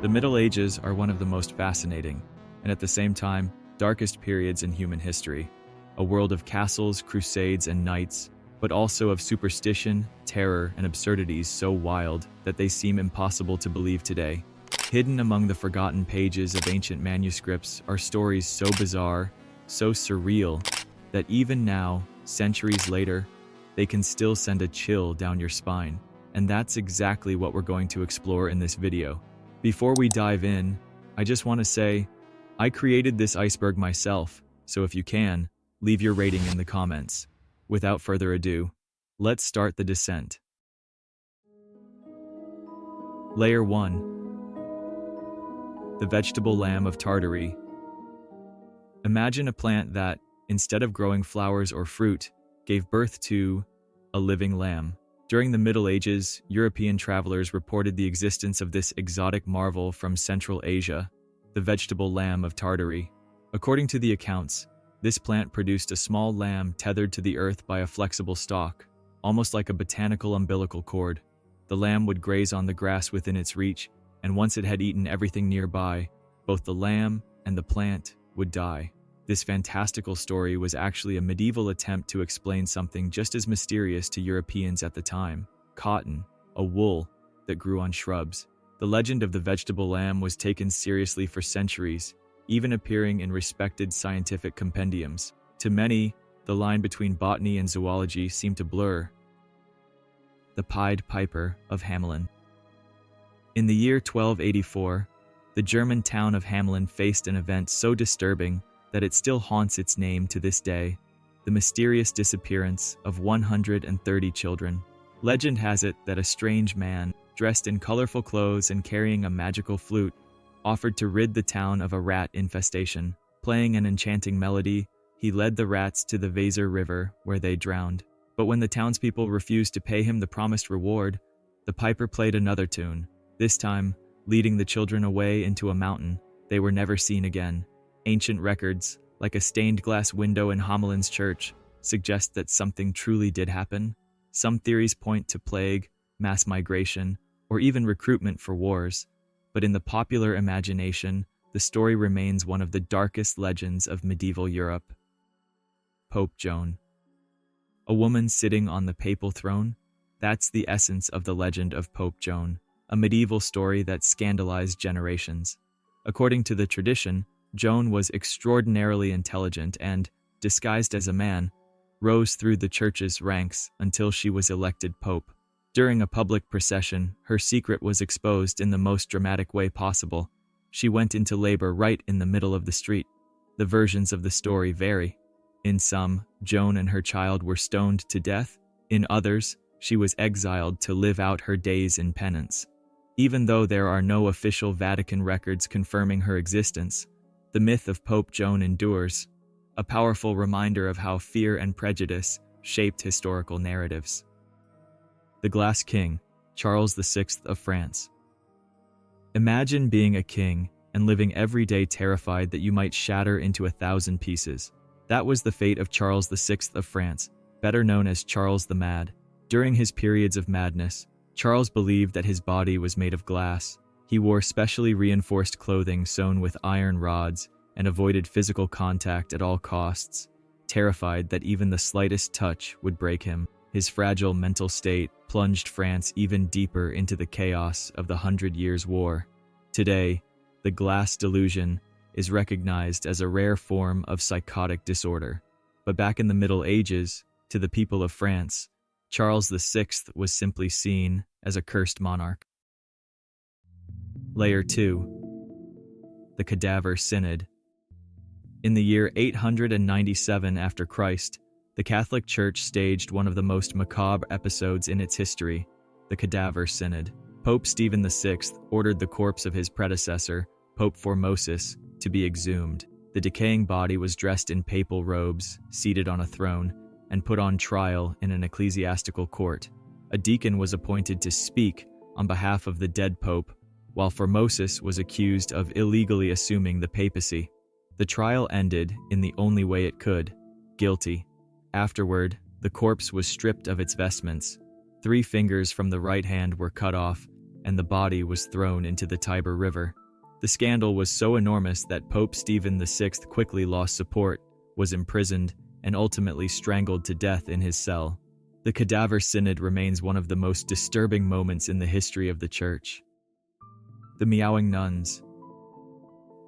The Middle Ages are one of the most fascinating, and at the same time, darkest periods in human history. A world of castles, crusades, and knights, but also of superstition, terror, and absurdities so wild that they seem impossible to believe today. Hidden among the forgotten pages of ancient manuscripts are stories so bizarre, so surreal, that even now, centuries later, they can still send a chill down your spine. And that's exactly what we're going to explore in this video. Before we dive in, I just want to say, I created this iceberg myself, so if you can, leave your rating in the comments. Without further ado, let's start the descent. Layer 1. The vegetable lamb of Tartary. Imagine a plant that, instead of growing flowers or fruit, gave birth to a living lamb. During the Middle Ages, European travelers reported the existence of this exotic marvel from Central Asia, the vegetable lamb of Tartary. According to the accounts, this plant produced a small lamb tethered to the earth by a flexible stalk, almost like a botanical umbilical cord. The lamb would graze on the grass within its reach, and once it had eaten everything nearby, both the lamb and the plant would die. This fantastical story was actually a medieval attempt to explain something just as mysterious to Europeans at the time: cotton, a wool that grew on shrubs. The legend of the vegetable lamb was taken seriously for centuries, even appearing in respected scientific compendiums. To many, the line between botany and zoology seemed to blur. The Pied Piper of Hamelin. In the year 1284, the German town of Hamelin faced an event so disturbing that it still haunts its name to this day: the mysterious disappearance of 130 children. Legend has it that a strange man, dressed in colorful clothes and carrying a magical flute, offered to rid the town of a rat infestation. Playing an enchanting melody, he led the rats to the Weser River, where they drowned. But when the townspeople refused to pay him the promised reward, the piper played another tune, this time leading the children away into a mountain. They were never seen again. Ancient records, like a stained glass window in Hamelin's church, suggest that something truly did happen. Some theories point to plague, mass migration, or even recruitment for wars. But in the popular imagination, the story remains one of the darkest legends of medieval Europe. Pope Joan. A woman sitting on the papal throne? That's the essence of the legend of Pope Joan, a medieval story that scandalized generations. According to the tradition, Joan was extraordinarily intelligent and, disguised as a man, rose through the church's ranks until she was elected pope. During a public procession, her secret was exposed in the most dramatic way possible. She went into labor right in the middle of the street. The versions of the story vary. In some, Joan and her child were stoned to death. In others, she was exiled to live out her days in penance. Even though there are no official Vatican records confirming her existence, the myth of Pope Joan endures, a powerful reminder of how fear and prejudice shaped historical narratives. The Glass King, Charles VI of France. Imagine being a king and living every day terrified that you might shatter into 1,000 pieces. That was the fate of Charles VI of France, better known as Charles the Mad. During his periods of madness, Charles believed that his body was made of glass. He wore specially reinforced clothing sewn with iron rods and avoided physical contact at all costs, terrified that even the slightest touch would break him. His fragile mental state plunged France even deeper into the chaos of the 100 Years' War. Today, the glass delusion is recognized as a rare form of psychotic disorder. But back in the Middle Ages, to the people of France, Charles VI was simply seen as a cursed monarch. Layer 2. The Cadaver Synod. In the year 897 after Christ, the Catholic Church staged one of the most macabre episodes in its history, the Cadaver Synod. Pope Stephen VI ordered the corpse of his predecessor, Pope Formosus, to be exhumed. The decaying body was dressed in papal robes, seated on a throne, and put on trial in an ecclesiastical court. A deacon was appointed to speak on behalf of the dead pope, while Formosus was accused of illegally assuming the papacy. The trial ended in the only way it could: guilty. Afterward, the corpse was stripped of its vestments. 3 fingers from the right hand were cut off, and the body was thrown into the Tiber River. The scandal was so enormous that Pope Stephen VI quickly lost support, was imprisoned, and ultimately strangled to death in his cell. The Cadaver Synod remains one of the most disturbing moments in the history of the Church. The meowing nuns.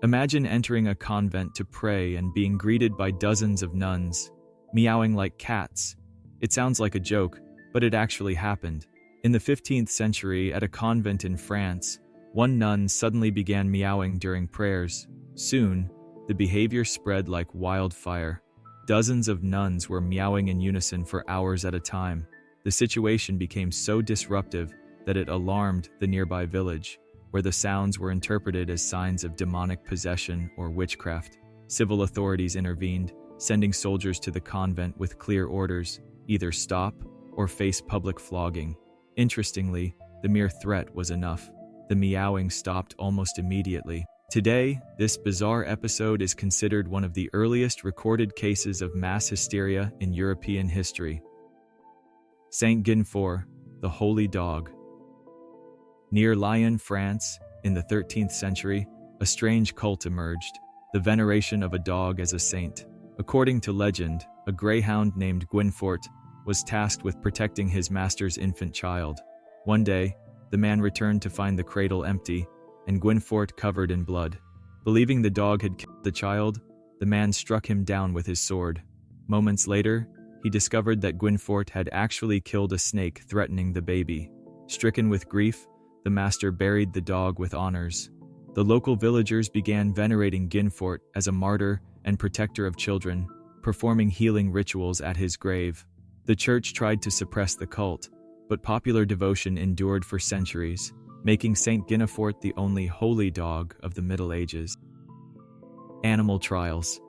Imagine entering a convent to pray and being greeted by dozens of nuns, meowing like cats. It sounds like a joke, but it actually happened. In the 15th century, at a convent in France, one nun suddenly began meowing during prayers. Soon, the behavior spread like wildfire. Dozens of nuns were meowing in unison for hours at a time. The situation became so disruptive that it alarmed the nearby village, where the sounds were interpreted as signs of demonic possession or witchcraft. Civil authorities intervened, sending soldiers to the convent with clear orders: either stop or face public flogging. Interestingly, the mere threat was enough. The meowing stopped almost immediately. Today, this bizarre episode is considered one of the earliest recorded cases of mass hysteria in European history. Saint Guinefort, the Holy Dog. Near Lyon, France, in the 13th century, a strange cult emerged, the veneration of a dog as a saint. According to legend, a greyhound named Guinefort was tasked with protecting his master's infant child. One day, the man returned to find the cradle empty, and Guinefort covered in blood. Believing the dog had killed the child, the man struck him down with his sword. Moments later, he discovered that Guinefort had actually killed a snake threatening the baby. Stricken with grief, the master buried the dog with honors. The local villagers began venerating Guinefort as a martyr and protector of children, performing healing rituals at his grave. The church tried to suppress the cult, but popular devotion endured for centuries, making Saint Guinefort the only holy dog of the Middle Ages. Animal trials.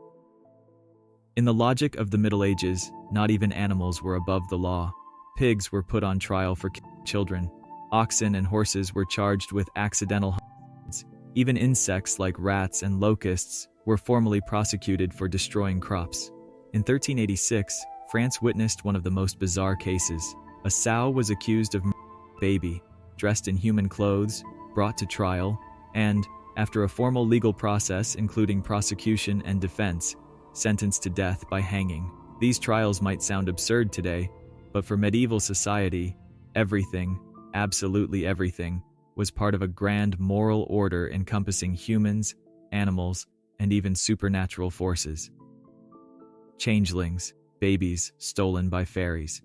In the logic of the Middle Ages, not even animals were above the law. Pigs were put on trial for killing children. Oxen and horses were charged with accidental homicides. Even insects like rats and locusts were formally prosecuted for destroying crops. In 1386, France witnessed one of the most bizarre cases. A sow was accused of murdering a baby, dressed in human clothes, brought to trial, and, after a formal legal process including prosecution and defense, sentenced to death by hanging. These trials might sound absurd today, but for medieval society, everything, absolutely everything, was part of a grand moral order encompassing humans, animals, and even supernatural forces. Changelings, babies stolen by fairies.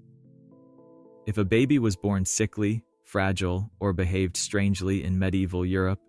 If a baby was born sickly, fragile, or behaved strangely in medieval Europe,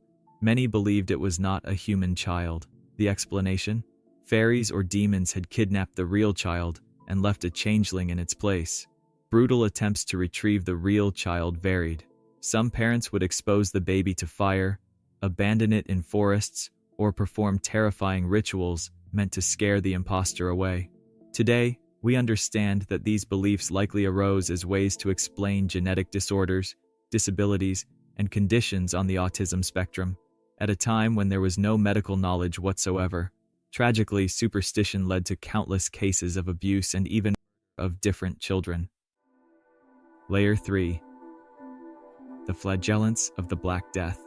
many believed it was not a human child. The explanation? Fairies or demons had kidnapped the real child and left a changeling in its place. Brutal attempts to retrieve the real child varied. Some parents would expose the baby to fire, abandon it in forests, or perform terrifying rituals meant to scare the imposter away. Today, we understand that these beliefs likely arose as ways to explain genetic disorders, disabilities, and conditions on the autism spectrum, at a time when there was no medical knowledge whatsoever. Tragically, superstition led to countless cases of abuse and even of different children. Layer 3. The flagellants of the Black Death.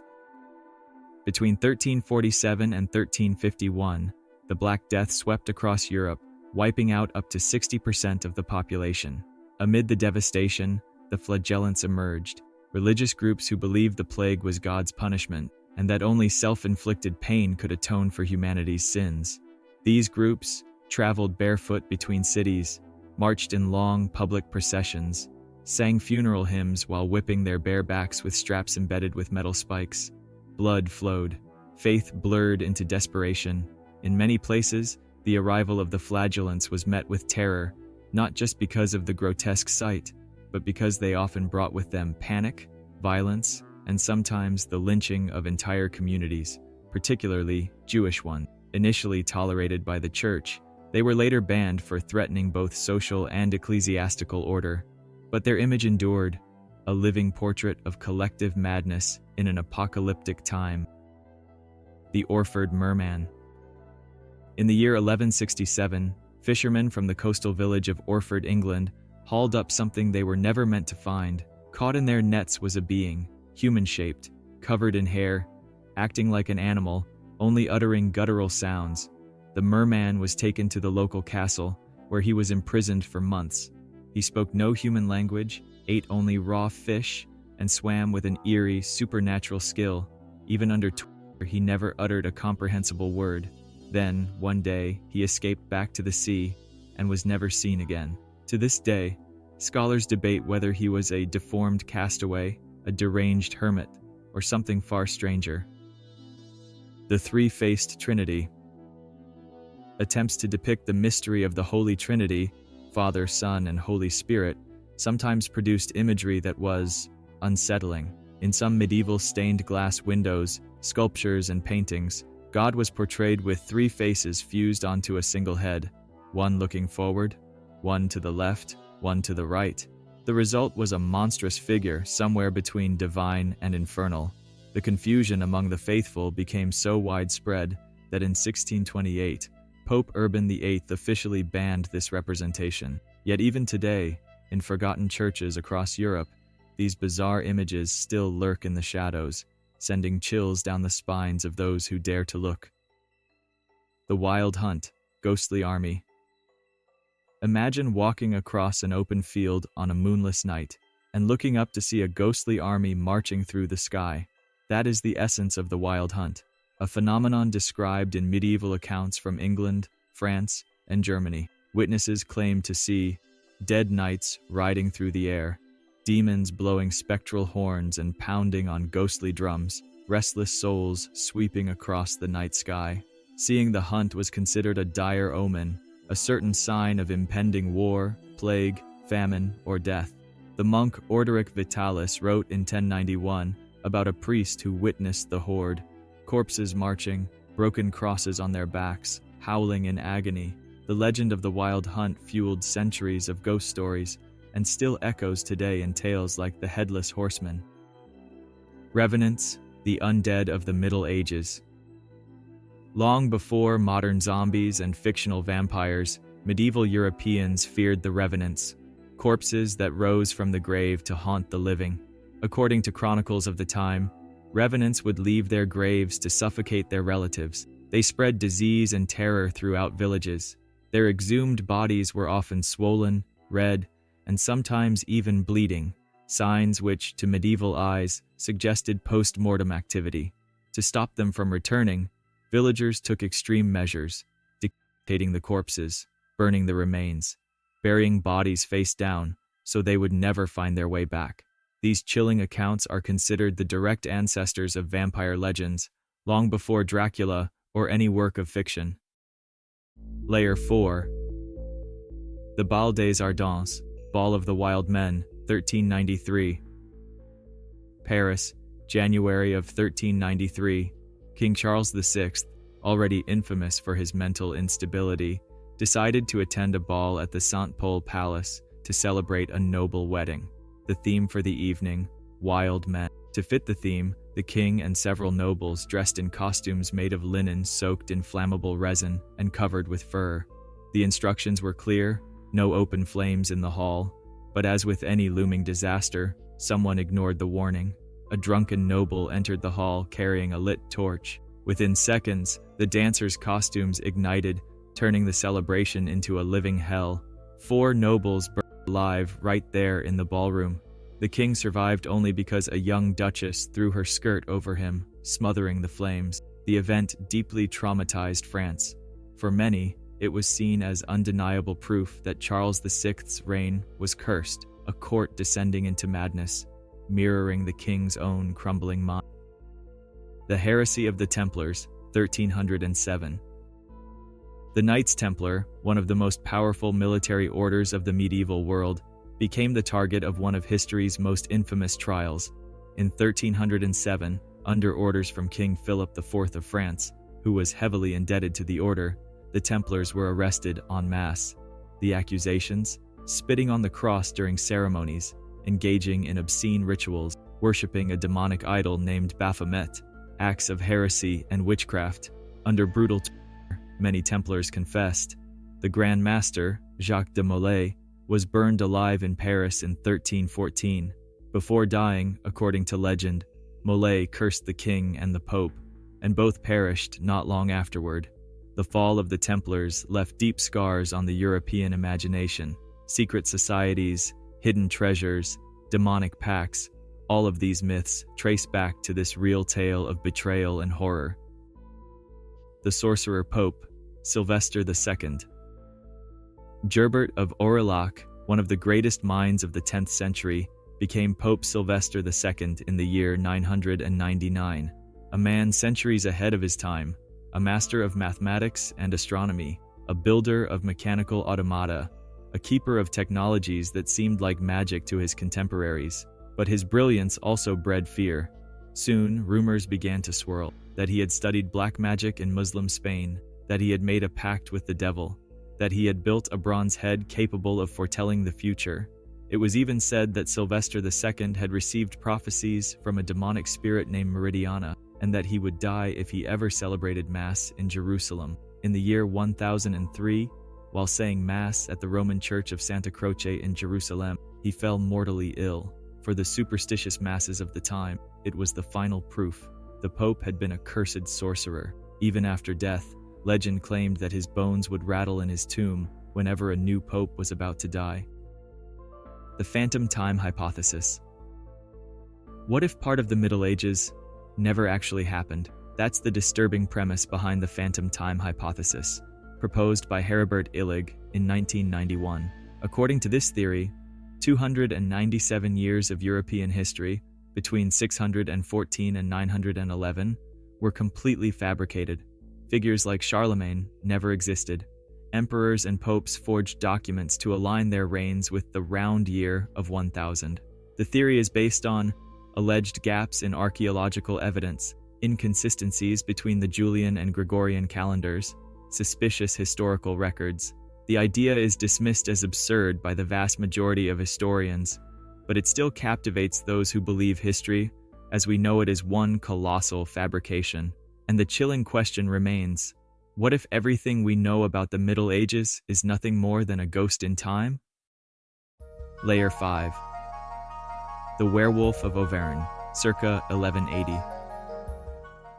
Between 1347 and 1351, the Black Death swept across Europe, wiping out up to 60% of the population. Amid the devastation, the flagellants emerged, religious groups who believed the plague was God's punishment, and that only self-inflicted pain could atone for humanity's sins. These groups traveled barefoot between cities, marched in long public processions, sang funeral hymns while whipping their bare backs with straps embedded with metal spikes. Blood flowed. Faith blurred into desperation. In many places, the arrival of the flagellants was met with terror, not just because of the grotesque sight, but because they often brought with them panic, violence, and sometimes the lynching of entire communities, particularly Jewish ones. Initially tolerated by the church, they were later banned for threatening both social and ecclesiastical order. But their image endured, a living portrait of collective madness in an apocalyptic time. The Orford Merman. In the year 1167, fishermen from the coastal village of Orford, England, hauled up something they were never meant to find. Caught in their nets was a being, human-shaped, covered in hair, acting like an animal, only uttering guttural sounds. The merman was taken to the local castle, where he was imprisoned for months. He spoke no human language, ate only raw fish, and swam with an eerie, supernatural skill. Even under torture, he never uttered a comprehensible word. Then, one day, he escaped back to the sea and was never seen again. To this day, scholars debate whether he was a deformed castaway, a deranged hermit, or something far stranger. The Three-Faced Trinity. Attempts to depict the mystery of the Holy Trinity, Father, Son, and Holy Spirit, sometimes produced imagery that was unsettling. In some medieval stained glass windows, sculptures, and paintings, God was portrayed with three faces fused onto a single head, one looking forward, one to the left, one to the right. The result was a monstrous figure somewhere between divine and infernal. The confusion among the faithful became so widespread that in 1628, Pope Urban VIII officially banned this representation. Yet even today, in forgotten churches across Europe, these bizarre images still lurk in the shadows, sending chills down the spines of those who dare to look. The Wild Hunt, Ghostly Army. Imagine walking across an open field on a moonless night and looking up to see a ghostly army marching through the sky. That is the essence of the Wild Hunt, a phenomenon described in medieval accounts from England, France, and Germany. Witnesses claim to see dead knights riding through the air, demons blowing spectral horns and pounding on ghostly drums, restless souls sweeping across the night sky. Seeing the hunt was considered a dire omen, a certain sign of impending war, plague, famine, or death. The monk Orderic Vitalis wrote in 1091 about a priest who witnessed the horde, corpses marching, broken crosses on their backs, howling in agony. The legend of the Wild Hunt fueled centuries of ghost stories and still echoes today in tales like the Headless Horseman. Revenants, the undead of the Middle Ages. Long before modern zombies and fictional vampires, medieval Europeans feared the revenants, corpses that rose from the grave to haunt the living. According to chronicles of the time, revenants would leave their graves to suffocate their relatives. They spread disease and terror throughout villages. Their exhumed bodies were often swollen, red, and sometimes even bleeding, signs which, to medieval eyes, suggested post-mortem activity. To stop them from returning, villagers took extreme measures, decapitating the corpses, burning the remains, burying bodies face down so they would never find their way back. These chilling accounts are considered the direct ancestors of vampire legends, long before Dracula or any work of fiction. Layer 4. The Bal des Ardents, Ball of the Wild Men, 1393. Paris, January of 1393. King Charles VI, already infamous for his mental instability, decided to attend a ball at the Saint-Paul Palace to celebrate a noble wedding. The theme for the evening, Wild Men. To fit the theme, the king and several nobles dressed in costumes made of linen soaked in flammable resin and covered with fur. The instructions were clear, no open flames in the hall, but as with any looming disaster, someone ignored the warning. A drunken noble entered the hall carrying a lit torch. Within seconds, the dancers' costumes ignited, turning the celebration into a living hell. 4 nobles burned alive right there in the ballroom. The king survived only because a young duchess threw her skirt over him, smothering the flames. The event deeply traumatized France. For many, it was seen as undeniable proof that Charles VI's reign was cursed, a court descending into madness, mirroring the king's own crumbling mind. The Heresy of the Templars, 1307. The Knights Templar, one of the most powerful military orders of the medieval world, became the target of one of history's most infamous trials. In 1307, under orders from King Philip IV of France, who was heavily indebted to the order, the Templars were arrested en masse. The accusations? Spitting on the cross during ceremonies, engaging in obscene rituals, worshipping a demonic idol named Baphomet, acts of heresy and witchcraft. Under brutal torture, many Templars confessed. The Grand Master, Jacques de Molay, was burned alive in Paris in 1314. Before dying, according to legend, Molay cursed the king and the pope, and both perished not long afterward. The fall of the Templars left deep scars on the European imagination. Secret societies, hidden treasures, demonic pacts, all of these myths trace back to this real tale of betrayal and horror. The Sorcerer Pope, Sylvester II. Gerbert of Aurillac, one of the greatest minds of the 10th century, became Pope Sylvester II in the year 999, a man centuries ahead of his time, a master of mathematics and astronomy, a builder of mechanical automata, a keeper of technologies that seemed like magic to his contemporaries. But his brilliance also bred fear. Soon, rumors began to swirl that he had studied black magic in Muslim Spain, that he had made a pact with the devil, that he had built a bronze head capable of foretelling the future. It was even said that Sylvester II had received prophecies from a demonic spirit named Meridiana, and that he would die if he ever celebrated Mass in Jerusalem. In the year 1003, while saying Mass at the Roman Church of Santa Croce in Jerusalem, he fell mortally ill. For the superstitious masses of the time, it was the final proof. The Pope had been a cursed sorcerer. Even after death, legend claimed that his bones would rattle in his tomb whenever a new pope was about to die. The Phantom Time Hypothesis. What if part of the Middle Ages never actually happened? That's the disturbing premise behind the Phantom Time Hypothesis, proposed by Heribert Illig in 1991. According to this theory, 297 years of European history, between 614 and 911, were completely fabricated. Figures like Charlemagne never existed. Emperors and popes forged documents to align their reigns with the round year of 1000. The theory is based on alleged gaps in archaeological evidence, inconsistencies between the Julian and Gregorian calendars, suspicious historical records. The idea is dismissed as absurd by the vast majority of historians, but it still captivates those who believe history, as we know it is one colossal fabrication. And the chilling question remains, what if everything we know about the Middle Ages is nothing more than a ghost in time? Layer 5. The Werewolf of Auvergne, circa 1180.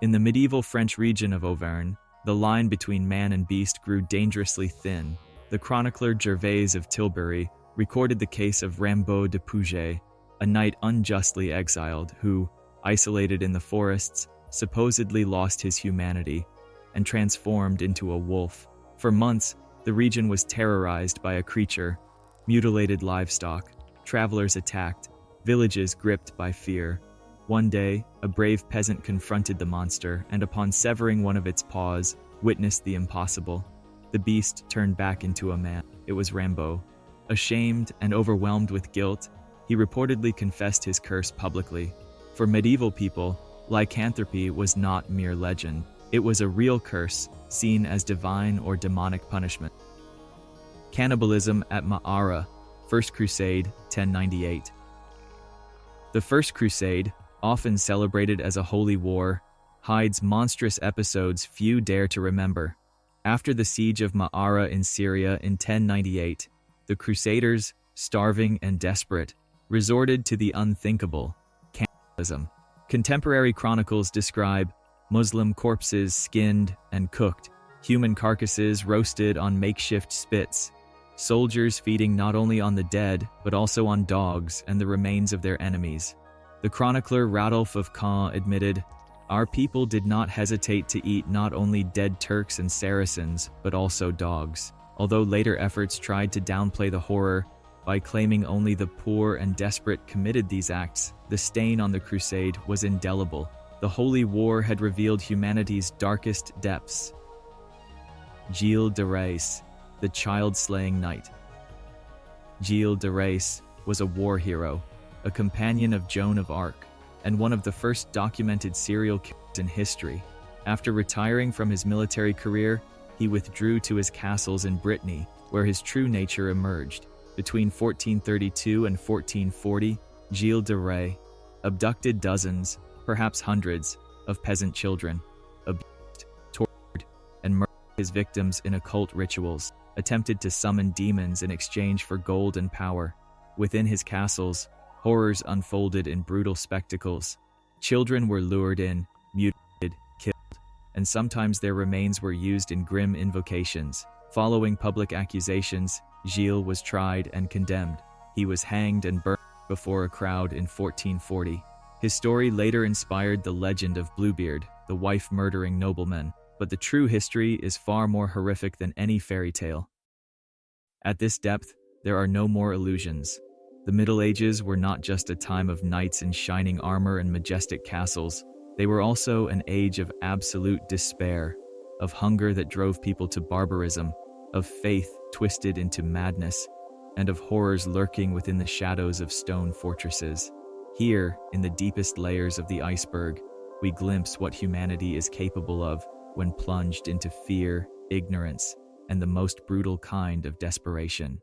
In the medieval French region of Auvergne, the line between man and beast grew dangerously thin. The chronicler Gervais of Tilbury recorded the case of Rimbaud de Pouget, a knight unjustly exiled who, isolated in the forests, supposedly lost his humanity and transformed into a wolf. For months, the region was terrorized by a creature, mutilated livestock, travelers attacked, villages gripped by fear. One day, a brave peasant confronted the monster and upon severing one of its paws, witnessed the impossible. The beast turned back into a man. It was Rimbaud. Ashamed and overwhelmed with guilt, he reportedly confessed his curse publicly. For medieval people, lycanthropy was not mere legend. It was a real curse, seen as divine or demonic punishment. Cannibalism at Macabre, First Crusade, 1098. The First Crusade, often celebrated as a holy war, hides monstrous episodes few dare to remember. After the siege of Macabre in Syria in 1098, the Crusaders, starving and desperate, resorted to the unthinkable, cannibalism. Contemporary chronicles describe Muslim corpses skinned and cooked, human carcasses roasted on makeshift spits, soldiers feeding not only on the dead but also on dogs and the remains of their enemies. The chronicler Radulf of Caen admitted, "Our people did not hesitate to eat not only dead Turks and Saracens but also dogs." Although later efforts tried to downplay the horror by claiming only the poor and desperate committed these acts, the stain on the crusade was indelible. The Holy War had revealed humanity's darkest depths. Gilles de Rais, the child-slaying knight. Gilles de Rais was a war hero, a companion of Joan of Arc, and one of the first documented serial killers in history. After retiring from his military career, he withdrew to his castles in Brittany, where his true nature emerged. Between 1432 and 1440, Gilles de Rais abducted dozens, perhaps hundreds, of peasant children, abused, tortured, and murdered his victims in occult rituals, attempted to summon demons in exchange for gold and power. Within his castles, Horrors unfolded in brutal spectacles. Children were lured in, mutilated, killed, and sometimes their remains were used in grim invocations. Following public accusations, Gilles was tried and condemned. He was hanged and burned before a crowd in 1440. His story later inspired the legend of Bluebeard, the wife-murdering nobleman, but the true history is far more horrific than any fairy tale. At this depth, there are no more illusions. The Middle Ages were not just a time of knights in shining armor and majestic castles. They were also an age of absolute despair, of hunger that drove people to barbarism, of faith twisted into madness, and of horrors lurking within the shadows of stone fortresses. Here, in the deepest layers of the iceberg, we glimpse what humanity is capable of when plunged into fear, ignorance, and the most brutal kind of desperation.